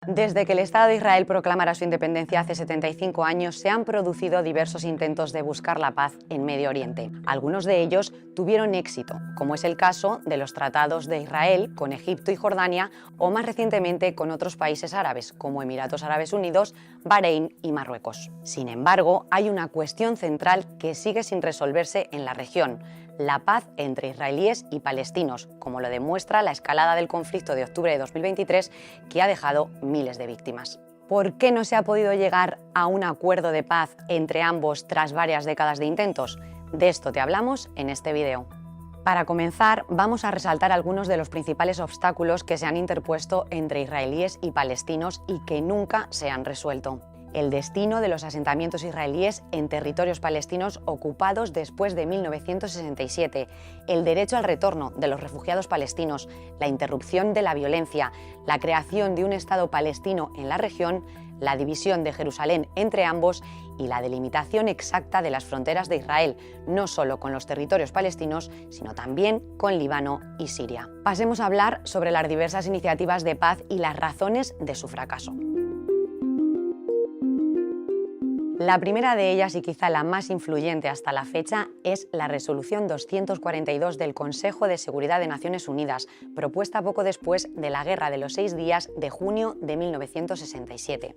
Desde que el Estado de Israel proclamara su independencia hace 75 años, se han producido diversos intentos de buscar la paz en Medio Oriente. Algunos de ellos tuvieron éxito, como es el caso de los tratados de Israel con Egipto y Jordania, o más recientemente con otros países árabes, como Emiratos Árabes Unidos, Bahrein y Marruecos. Sin embargo, hay una cuestión central que sigue sin resolverse en la región: la paz entre israelíes y palestinos, como lo demuestra la escalada del conflicto de octubre de 2023, que ha dejado miles de víctimas. ¿Por qué no se ha podido llegar a un acuerdo de paz entre ambos tras varias décadas de intentos? De esto te hablamos en este video. Para comenzar, vamos a resaltar algunos de los principales obstáculos que se han interpuesto entre israelíes y palestinos y que nunca se han resuelto. El destino de los asentamientos israelíes en territorios palestinos ocupados después de 1967, el derecho al retorno de los refugiados palestinos, la interrupción de la violencia, la creación de un Estado palestino en la región, la división de Jerusalén entre ambos y la delimitación exacta de las fronteras de Israel, no solo con los territorios palestinos, sino también con Líbano y Siria. Pasemos a hablar sobre las diversas iniciativas de paz y las razones de su fracaso. La primera de ellas, y quizá la más influyente hasta la fecha, es la Resolución 242 del Consejo de Seguridad de Naciones Unidas, propuesta poco después de la Guerra de los 6 días de junio de 1967.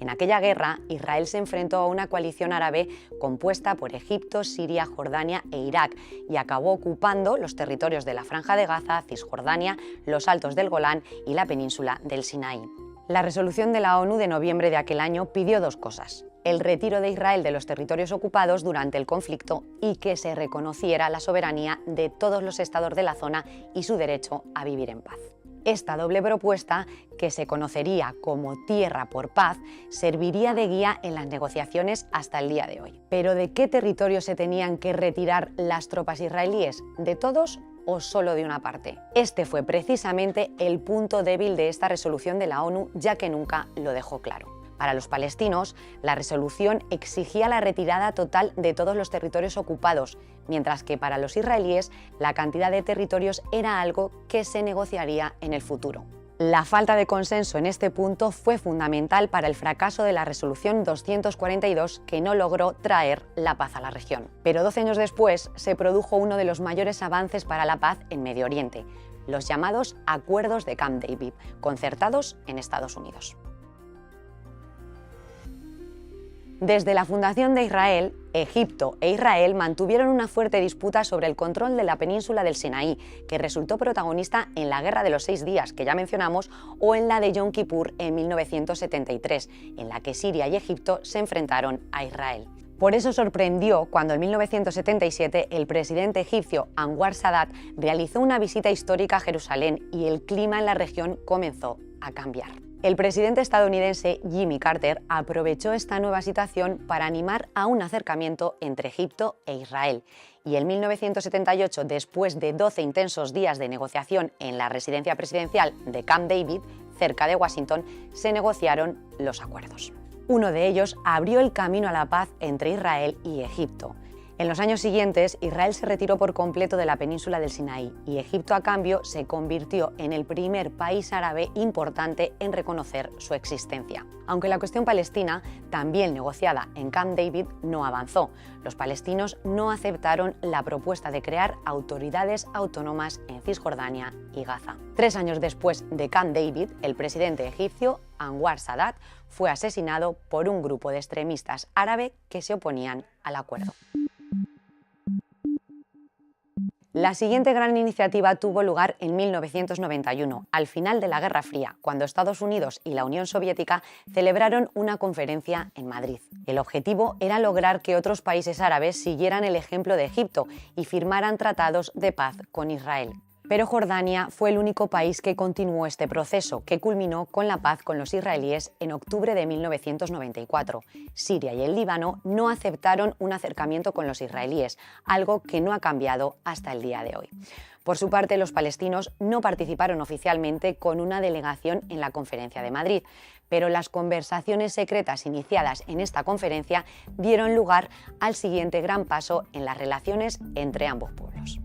En aquella guerra, Israel se enfrentó a una coalición árabe compuesta por Egipto, Siria, Jordania e Irak y acabó ocupando los territorios de la Franja de Gaza, Cisjordania, los Altos del Golán y la península del Sinaí. La resolución de la ONU de noviembre de aquel año pidió dos cosas: el retiro de Israel de los territorios ocupados durante el conflicto y que se reconociera la soberanía de todos los estados de la zona y su derecho a vivir en paz. Esta doble propuesta, que se conocería como Tierra por Paz, serviría de guía en las negociaciones hasta el día de hoy. ¿Pero de qué territorios se tenían que retirar las tropas israelíes? ¿De todos o solo de una parte? Este fue precisamente el punto débil de esta resolución de la ONU, ya que nunca lo dejó claro. Para los palestinos, la resolución exigía la retirada total de todos los territorios ocupados, mientras que para los israelíes la cantidad de territorios era algo que se negociaría en el futuro. La falta de consenso en este punto fue fundamental para el fracaso de la resolución 242, que no logró traer la paz a la región. Pero 12 años después se produjo uno de los mayores avances para la paz en Medio Oriente: los llamados Acuerdos de Camp David, concertados en Estados Unidos. Desde la fundación de Israel, Egipto e Israel mantuvieron una fuerte disputa sobre el control de la península del Sinaí, que resultó protagonista en la Guerra de los 6 días, que ya mencionamos, o en la de Yom Kippur en 1973, en la que Siria y Egipto se enfrentaron a Israel. Por eso sorprendió cuando en 1977 el presidente egipcio Anwar Sadat realizó una visita histórica a Jerusalén y el clima en la región comenzó a cambiar. El presidente estadounidense Jimmy Carter aprovechó esta nueva situación para animar a un acercamiento entre Egipto e Israel, y en 1978, después de 12 intensos días de negociación en la residencia presidencial de Camp David, cerca de Washington, se negociaron los acuerdos. Uno de ellos abrió el camino a la paz entre Israel y Egipto. En los años siguientes, Israel se retiró por completo de la península del Sinaí y Egipto, a cambio, se convirtió en el primer país árabe importante en reconocer su existencia. Aunque la cuestión palestina, también negociada en Camp David, no avanzó. Los palestinos no aceptaron la propuesta de crear autoridades autónomas en Cisjordania y Gaza. 3 años después de Camp David, el presidente egipcio Anwar Sadat fue asesinado por un grupo de extremistas árabes que se oponían al acuerdo. La siguiente gran iniciativa tuvo lugar en 1991, al final de la Guerra Fría, cuando Estados Unidos y la Unión Soviética celebraron una conferencia en Madrid. El objetivo era lograr que otros países árabes siguieran el ejemplo de Egipto y firmaran tratados de paz con Israel. Pero Jordania fue el único país que continuó este proceso, que culminó con la paz con los israelíes en octubre de 1994. Siria y el Líbano no aceptaron un acercamiento con los israelíes, algo que no ha cambiado hasta el día de hoy. Por su parte, los palestinos no participaron oficialmente con una delegación en la Conferencia de Madrid, pero las conversaciones secretas iniciadas en esta conferencia dieron lugar al siguiente gran paso en las relaciones entre ambos pueblos.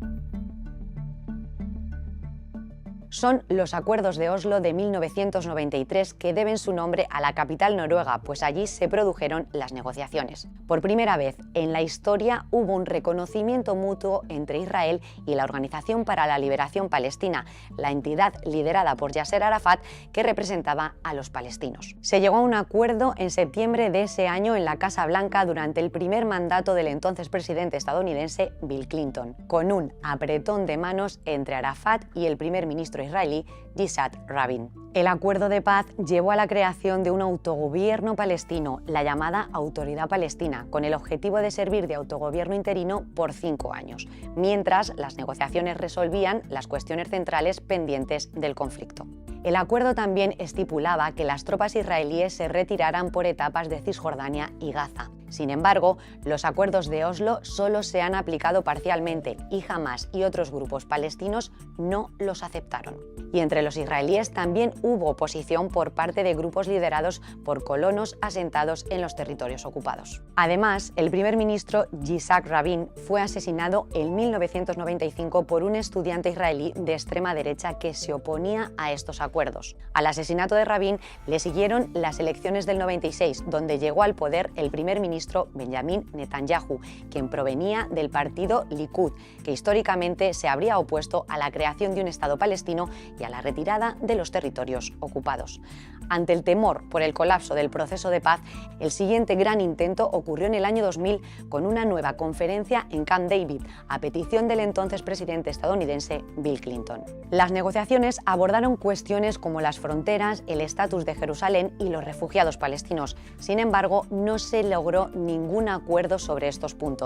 Son los Acuerdos de Oslo de 1993 que deben su nombre a la capital noruega, pues allí se produjeron las negociaciones. Por primera vez en la historia hubo un reconocimiento mutuo entre Israel y la Organización para la Liberación Palestina, la entidad liderada por Yasser Arafat que representaba a los palestinos. Se llegó a un acuerdo en septiembre de ese año en la Casa Blanca durante el primer mandato del entonces presidente estadounidense Bill Clinton, con un apretón de manos entre Arafat y el primer ministro israelí Yitzhak Rabin. El acuerdo de paz llevó a la creación de un autogobierno palestino, la llamada Autoridad Palestina, con el objetivo de servir de autogobierno interino por 5 años, mientras las negociaciones resolvían las cuestiones centrales pendientes del conflicto. El acuerdo también estipulaba que las tropas israelíes se retiraran por etapas de Cisjordania y Gaza. Sin embargo, los acuerdos de Oslo solo se han aplicado parcialmente y Hamás y otros grupos palestinos no los aceptaron. Y entre los israelíes también hubo oposición por parte de grupos liderados por colonos asentados en los territorios ocupados. Además, el primer ministro Yitzhak Rabin fue asesinado en 1995 por un estudiante israelí de extrema derecha que se oponía a estos acuerdos. Al asesinato de Rabin le siguieron las elecciones del 96, donde llegó al poder el primer ministro Benjamin Netanyahu, quien provenía del partido Likud, que históricamente se habría opuesto a la creación de un Estado palestino y a la retirada de los territorios ocupados. Ante el temor por el colapso del proceso de paz, el siguiente gran intento ocurrió en el año 2000 con una nueva conferencia en Camp David, a petición del entonces presidente estadounidense Bill Clinton. Las negociaciones abordaron cuestiones como las fronteras, el estatus de Jerusalén y los refugiados palestinos. Sin embargo, no se logró ningún acuerdo sobre estos puntos.